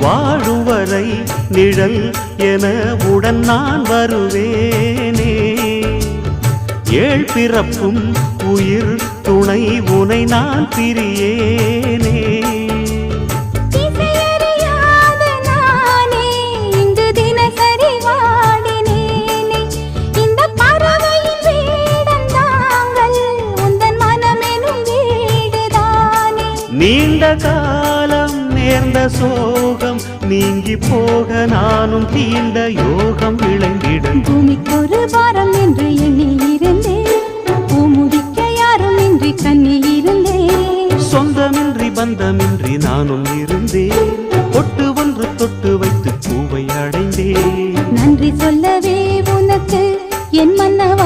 வாழும் வரை நிழல் என உடன் நான் வருவேனே. ஏழ் பிறப்பும் உயிர் துணை உனை நான் பிரியேனே. நீண்ட காலம் நேர்ந்த சோகம் நீங்கி போக நானும் தீண்ட யோகம் விளங்கிட. பூமிக்கொரு வாரம் என்று எண்ணி இருந்தேன், பூமுடிக்க யாரும் இன்றி கண்ணி இருந்தேன். சொந்தமின்றி பந்தமின்றி நானும் இருந்தேன், பொட்டு ஒன்று தொட்டு வைத்து பூவை அடைந்தேன். நன்றி சொல்லவே உனக்கு என் மன்னவ